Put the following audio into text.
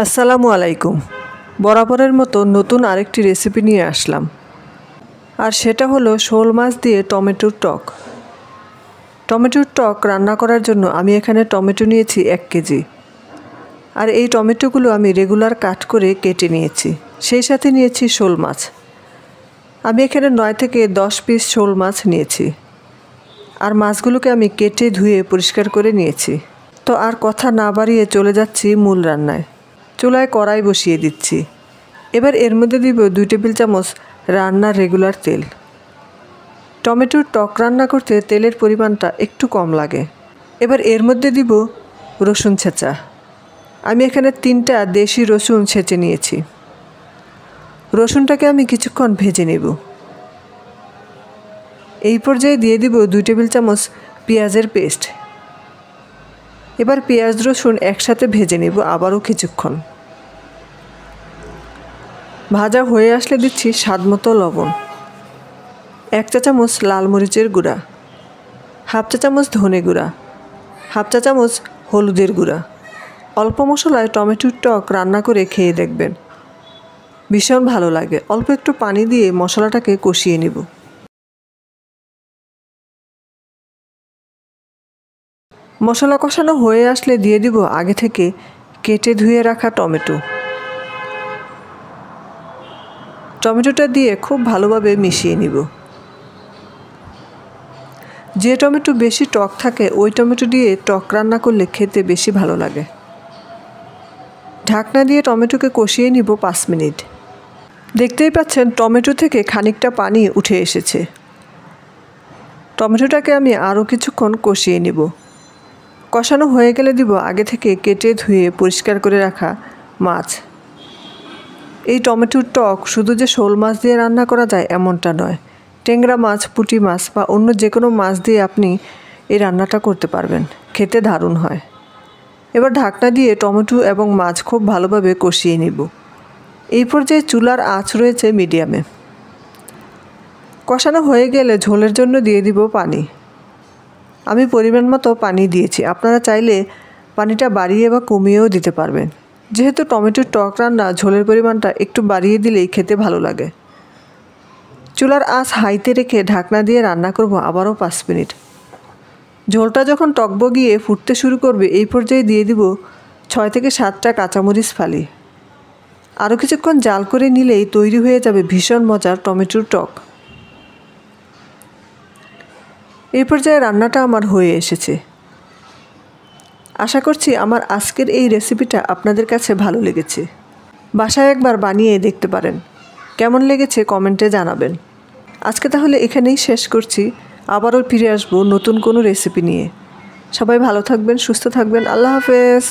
আসসালামু আলাইকুম। বরাবরের মতো নতুন আরেকটি রেসিপি নিয়ে আসলাম, আর সেটা হলো শোল মাছ দিয়ে টমেটোর টক। টমেটোর টক রান্না করার জন্য আমি এখানে টমেটো নিয়েছি 1 কেজি, আর এই টমেটোগুলো আমি রেগুলার কাট করে কেটে নিয়েছি। সেই সাথে নিয়েছি শোল মাছ। আমি এখানে 9 থেকে 10 পিস শোল মাছ নিয়েছি, আর মাছগুলোকে আমি কেটে ধুয়ে পরিষ্কার করে নিয়েছি। তো আর কথা না বাড়িয়ে চলে যাচ্ছি মূল রান্নায়। চুলায় কড়াই বসিয়ে দিচ্ছি। এবার এর মধ্যে দিব 2 টেবিল চামচ রান্নার রেগুলার তেল। টমেটোর টক রান্না করতে তেলের পরিমাণটা একটু কম লাগে। এবার এর মধ্যে দিব রসুন ছেঁচা। আমি এখানে 3টা দেশি রসুন ছেঁচে নিয়েছি। রসুনটাকে আমি কিছুক্ষণ ভেজে নেব। এই পর্যায়ে দিয়ে দিব 2 টেবিল চামচ পেঁয়াজের পেস্ট। এবার পেঁয়াজ রসুন একসাথে ভেজে নেব আবারও কিছুক্ষণ। ভাজা হয়ে আসলে দিচ্ছি স্বাদমতো লবণ, 1 চা চামচ লাল মরিচের গুঁড়া, 1/2 চা চামচ ধনে গুঁড়া, 1/2 চা চামচ হলুদের গুঁড়া। অল্প মশলায় টমেটোর টক রান্না করে খেয়ে দেখবেন, ভীষণ ভালো লাগে। অল্প একটু পানি দিয়ে মশলাটাকে কষিয়ে নেব। মশলা কষানো হয়ে আসলে দিয়ে দিব আগে থেকে কেটে ধুয়ে রাখা টমেটো। টমেটোটা দিয়ে খুব ভালোভাবে মিশিয়ে নিব। যে টমেটো বেশি টক থাকে ওই টমেটো দিয়ে টক রান্না করলে খেতে বেশি ভালো লাগে। ঢাকনা দিয়ে টমেটোকে কষিয়ে নিব 5 মিনিট। দেখতেই পাচ্ছেন টমেটো থেকে খানিকটা পানি উঠে এসেছে। টমেটোটাকে আমি আরও কিছুক্ষণ কষিয়ে নিব। কষানো হয়ে গেলে দিব আগে থেকে কেটে ধুয়ে পরিষ্কার করে রাখা মাছ। এই টমেটোর টক শুধু যে শোল মাছ দিয়ে রান্না করা যায় এমনটা নয়, ট্যাংরা মাছ, পুঁটি মাছ বা অন্য যে কোনো মাছ দিয়ে আপনি এই রান্নাটা করতে পারবেন, খেতে দারুণ হয়। এবার ঢাকনা দিয়ে টমেটো এবং মাছ খুব ভালোভাবে কষিয়ে নিব। এই পর্যায়ে চুলার আঁচ রয়েছে মিডিয়ামে। কষানো হয়ে গেলে ঝোলের জন্য দিয়ে দিব পানি। আমি পরিমাণ মতো পানি দিয়েছি, আপনারা চাইলে পানিটা বাড়িয়ে বা কমিয়েও দিতে পারবেন। যেহেতু টমেটোর টক রান্না, ঝোলের পরিমাণটা একটু বাড়িয়ে দিলেই খেতে ভালো লাগে। চুলার আঁচ হাইতে রেখে ঢাকনা দিয়ে রান্না করব আবারও 5 মিনিট। ঝোলটা যখন টকবগিয়ে ফুটতে শুরু করবে এই পর্যায়ে দিয়ে দিব 6 থেকে 7টা কাঁচামরিচ ফালি। আরও কিছুক্ষণ জাল করে নিলেই তৈরি হয়ে যাবে ভীষণ মজার টমেটোর টক। এই পর্যায়ে রান্নাটা আমার হয়ে এসেছে। আশা করছি আমার আজকের এই রেসিপিটা আপনাদের কাছে ভালো লেগেছে। বাসায় একবার বানিয়ে দেখতে পারেন, কেমন লেগেছে কমেন্টে জানাবেন। আজকে তাহলে এখানেই শেষ করছি। আবারও ফিরে আসবো নতুন কোনো রেসিপি নিয়ে। সবাই ভালো থাকবেন, সুস্থ থাকবেন। আল্লাহ হাফেজ।